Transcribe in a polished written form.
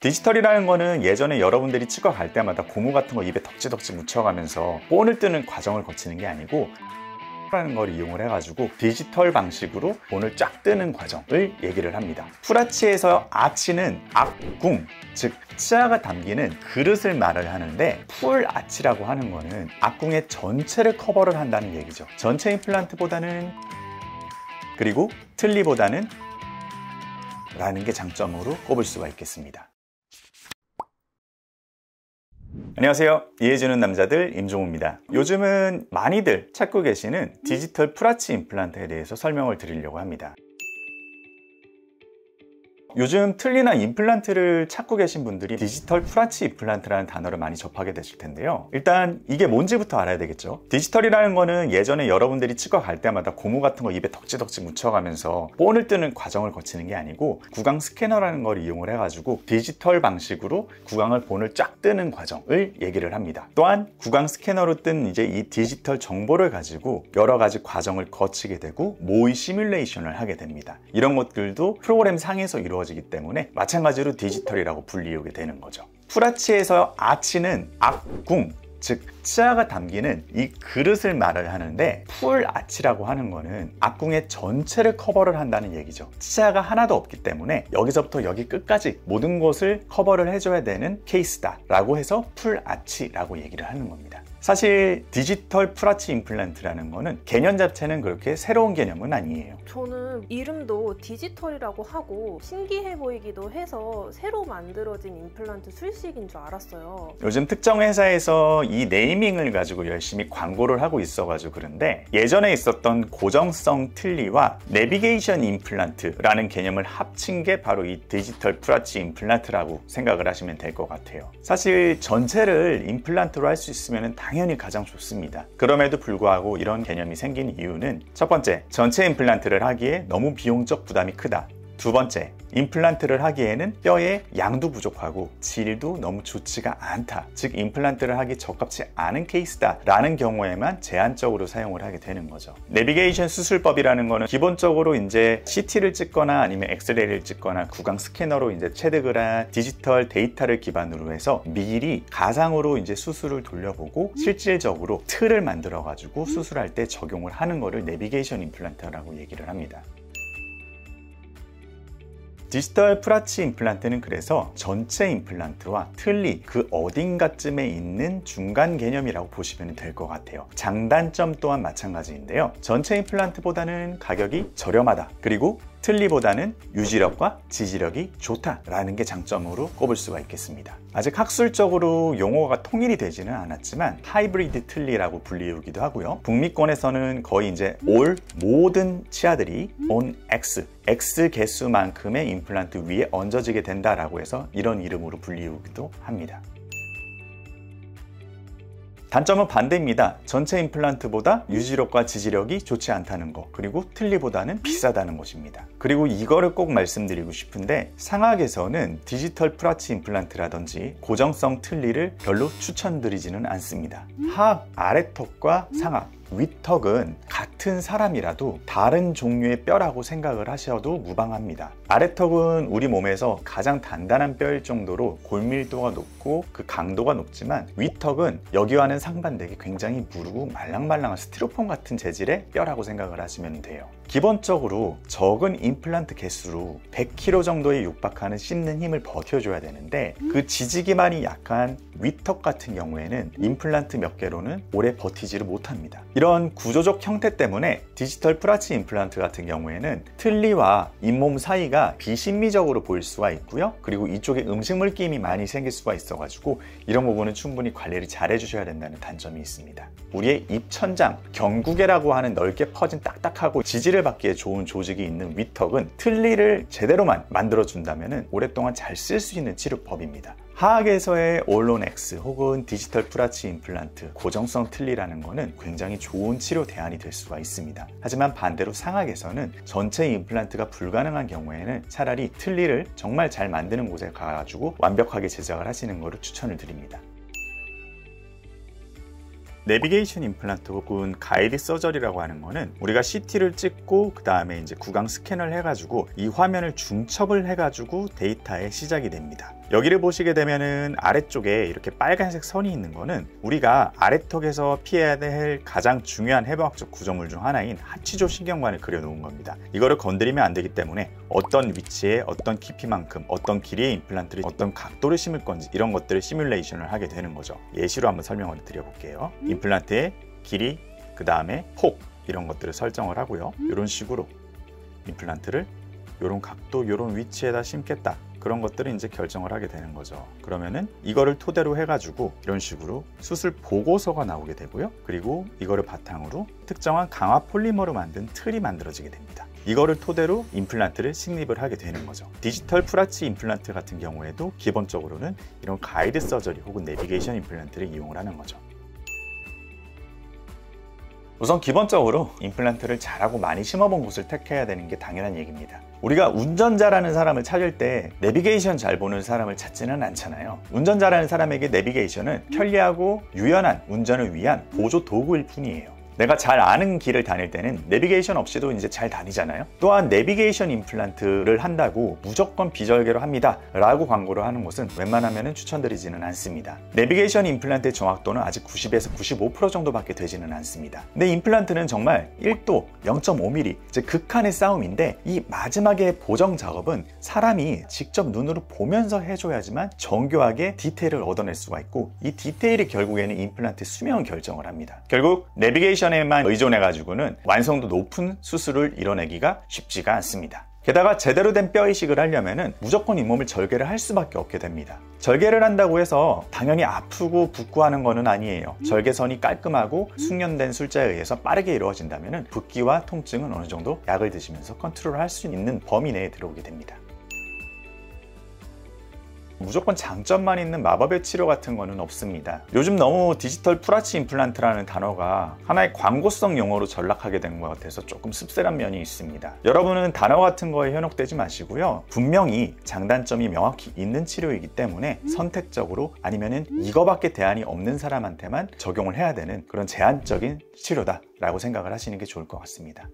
디지털이라는 거는 예전에 여러분들이 치과 갈 때마다 고무 같은 거 입에 덕지덕지 묻혀가면서 본을 뜨는 과정을 거치는 게 아니고 라는 걸 이용을 해가지고 디지털 방식으로 본을 쫙 뜨는 과정을 얘기를 합니다. 풀아치에서 아치는 악궁, 즉 치아가 담기는 그릇을 말을 하는데 풀아치라고 하는 거는 악궁의 전체를 커버를 한다는 얘기죠. 전체 임플란트보다는, 그리고 틀니보다는 라는 게 장점으로 꼽을 수가 있겠습니다. 안녕하세요. 이해해주는 남자들 임종우입니다. 요즘은 많이들 찾고 계시는 디지털 풀아치 임플란트에 대해서 설명을 드리려고 합니다. 요즘 틀니나 임플란트를 찾고 계신 분들이 디지털 풀아치 임플란트라는 단어를 많이 접하게 되실 텐데요. 일단 이게 뭔지부터 알아야 되겠죠. 디지털이라는 거는 예전에 여러분들이 치과 갈 때마다 고무 같은 거 입에 덕지덕지 묻혀가면서 본을 뜨는 과정을 거치는 게 아니고 구강 스캐너라는 걸 이용을 해가지고 디지털 방식으로 구강을 본을 쫙 뜨는 과정을 얘기를 합니다. 또한 구강 스캐너로 뜬 이제 이 디지털 정보를 가지고 여러 가지 과정을 거치게 되고 모의 시뮬레이션을 하게 됩니다. 이런 것들도 프로그램 상에서 이루어지기 때문에 마찬가지로 디지털이라고 불리우게 되는 거죠. 풀아치에서 아치는 악궁, 즉 치아가 담기는 이 그릇을 말을 하는데 풀아치라고 하는 거는 악궁의 전체를 커버를 한다는 얘기죠. 치아가 하나도 없기 때문에 여기서부터 여기 끝까지 모든 것을 커버를 해줘야 되는 케이스다 라고 해서 풀아치라고 얘기를 하는 겁니다. 사실 디지털 풀아치 임플란트라는 거는 개념 자체는 그렇게 새로운 개념은 아니에요. 저는 이름도 디지털이라고 하고 신기해 보이기도 해서 새로 만들어진 임플란트 술식인 줄 알았어요. 요즘 특정 회사에서 이 네이밍을 가지고 열심히 광고를 하고 있어가지고 그런데 예전에 있었던 고정성 틀니와 내비게이션 임플란트라는 개념을 합친 게 바로 이 디지털 풀아치 임플란트라고 생각을 하시면 될 것 같아요. 사실 전체를 임플란트로 할 수 있으면 당연히 가장 좋습니다. 그럼에도 불구하고 이런 개념이 생긴 이유는 첫 번째, 전체 임플란트를 하기에 너무 비용적 부담이 크다. 두 번째, 임플란트를 하기에는 뼈의 양도 부족하고 질도 너무 좋지가 않다. 즉 임플란트를 하기 적합치 않은 케이스다 라는 경우에만 제한적으로 사용을 하게 되는 거죠. 내비게이션 수술법이라는 거는 기본적으로 이제 CT를 찍거나 아니면 엑스레이를 찍거나 구강 스캐너로 이제 체득을 한 디지털 데이터를 기반으로 해서 미리 가상으로 이제 수술을 돌려보고 실질적으로 틀을 만들어 가지고 수술할 때 적용을 하는 거를 내비게이션 임플란트라고 얘기를 합니다. 디지털 풀아치 임플란트는 그래서 전체 임플란트와 틀니 그 어딘가쯤에 있는 중간 개념이라고 보시면 될 것 같아요. 장단점 또한 마찬가지인데요. 전체 임플란트보다는 가격이 저렴하다. 그리고 틀니보다는 유지력과 지지력이 좋다라는 게 장점으로 꼽을 수가 있겠습니다. 아직 학술적으로 용어가 통일이 되지는 않았지만 하이브리드 틀니라고 불리우기도 하고요. 북미권에서는 거의 이제 모든 치아들이 on X 개수만큼의 임플란트 위에 얹어지게 된다라고 해서 이런 이름으로 불리우기도 합니다. 단점은 반대입니다. 전체 임플란트보다 유지력과 지지력이 좋지 않다는 거, 그리고 틀니보다는 비싸다는 것입니다. 그리고 이거를 꼭 말씀드리고 싶은데 상악에서는 디지털 풀아치 임플란트라든지 고정성 틀니를 별로 추천드리지는 않습니다. 하악 아래턱과 상악 윗턱은 같은 사람이라도 다른 종류의 뼈라고 생각을 하셔도 무방합니다. 아래턱은 우리 몸에서 가장 단단한 뼈일 정도로 골밀도가 높고 그 강도가 높지만 윗턱은 여기와는 상반되게 굉장히 무르고 말랑말랑한 스티로폼 같은 재질의 뼈라고 생각을 하시면 돼요. 기본적으로 적은 임플란트 개수로 100kg 정도에 육박하는 씹는 힘을 버텨줘야 되는데 그 지지기만이 약한 윗턱 같은 경우에는 임플란트 몇 개로는 오래 버티지를 못합니다. 이런 구조적 형태 때문에 디지털 풀아치 임플란트 같은 경우에는 틀니와 잇몸 사이가 비신미적으로 보일 수가 있고요. 그리고 이쪽에 음식물 끼임이 많이 생길 수가 있어가지고 이런 부분은 충분히 관리를 잘 해주셔야 된다는 단점이 있습니다. 우리의 입천장, 경구개라고 하는 넓게 퍼진 딱딱하고 지지를 받기에 좋은 조직이 있는 윗턱은 틀니를 제대로만 만들어준다면 오랫동안 잘 쓸 수 있는 치료법입니다. 하악에서의 올온 X 혹은 디지털 풀아치 임플란트, 고정성 틀니라는 거는 굉장히 좋은 치료 대안이 될 수가 있습니다. 하지만 반대로 상악에서는 전체 임플란트가 불가능한 경우에는 차라리 틀니를 정말 잘 만드는 곳에 가가지고 완벽하게 제작을 하시는 것을 추천을 드립니다. 내비게이션 임플란트 혹은 가이드 서저리라고 하는 거는 우리가 CT를 찍고 그 다음에 이제 구강 스캔을 해가지고 이 화면을 중첩을 해가지고 데이터에 시작이 됩니다. 여기를 보시게 되면은 아래쪽에 이렇게 빨간색 선이 있는 거는 우리가 아래턱에서 피해야 될 가장 중요한 해부학적 구조물 중 하나인 하치조 신경관을 그려놓은 겁니다. 이거를 건드리면 안 되기 때문에 어떤 위치에 어떤 깊이만큼 어떤 길이의 임플란트를 어떤 각도를 심을 건지 이런 것들을 시뮬레이션을 하게 되는 거죠. 예시로 한번 설명을 드려볼게요. 임플란트의 길이, 그 다음에 폭 이런 것들을 설정을 하고요. 이런 식으로 임플란트를 이런 각도, 이런 위치에다 심겠다. 그런 것들을 이제 결정을 하게 되는 거죠. 그러면은 이거를 토대로 해가지고 이런 식으로 수술 보고서가 나오게 되고요. 그리고 이거를 바탕으로 특정한 강화 폴리머로 만든 틀이 만들어지게 됩니다. 이거를 토대로 임플란트를 식립을 하게 되는 거죠. 디지털 프라치 임플란트 같은 경우에도 기본적으로는 이런 가이드 서저리 혹은 내비게이션 임플란트를 이용을 하는 거죠. 우선 기본적으로 임플란트를 잘하고 많이 심어본 곳을 택해야 되는 게 당연한 얘기입니다. 우리가 운전 잘하는 사람을 찾을 때 내비게이션 잘 보는 사람을 찾지는 않잖아요. 운전 잘하는 사람에게 내비게이션은 편리하고 유연한 운전을 위한 보조 도구일 뿐이에요. 내가 잘 아는 길을 다닐 때는 내비게이션 없이도 이제 잘 다니잖아요. 또한 내비게이션 임플란트를 한다고 무조건 비절개로 합니다 라고 광고를 하는 곳은 웬만하면 추천드리지는 않습니다. 내비게이션 임플란트의 정확도는 아직 90에서 95% 정도밖에 되지는 않습니다. 근데 임플란트는 정말 1도 0.5mm 즉 극한의 싸움인데 이 마지막에 보정 작업은 사람이 직접 눈으로 보면서 해줘야지만 정교하게 디테일을 얻어낼 수가 있고 이 디테일이 결국에는 임플란트의 수명을 결정을 합니다. 결국 내비게이션 에만 의존해가지고는 완성도 높은 수술을 이뤄내기가 쉽지가 않습니다. 게다가 제대로 된 뼈 이식을 하려면 무조건 잇몸을 절개를 할 수밖에 없게 됩니다. 절개를 한다고 해서 당연히 아프고 붓고 하는 거는 아니에요. 절개선이 깔끔하고 숙련된 술자에 의해서 빠르게 이루어진다면 붓기와 통증은 어느 정도 약을 드시면서 컨트롤할 수 있는 범위 내에 들어오게 됩니다. 무조건 장점만 있는 마법의 치료 같은 거는 없습니다. 요즘 너무 디지털 프라치 임플란트라는 단어가 하나의 광고성 용어로 전락하게 된 것 같아서 조금 씁쓸한 면이 있습니다. 여러분은 단어 같은 거에 현혹되지 마시고요. 분명히 장단점이 명확히 있는 치료이기 때문에 선택적으로 아니면은 이거밖에 대안이 없는 사람한테만 적용을 해야 되는 그런 제한적인 치료다 라고 생각을 하시는 게 좋을 것 같습니다.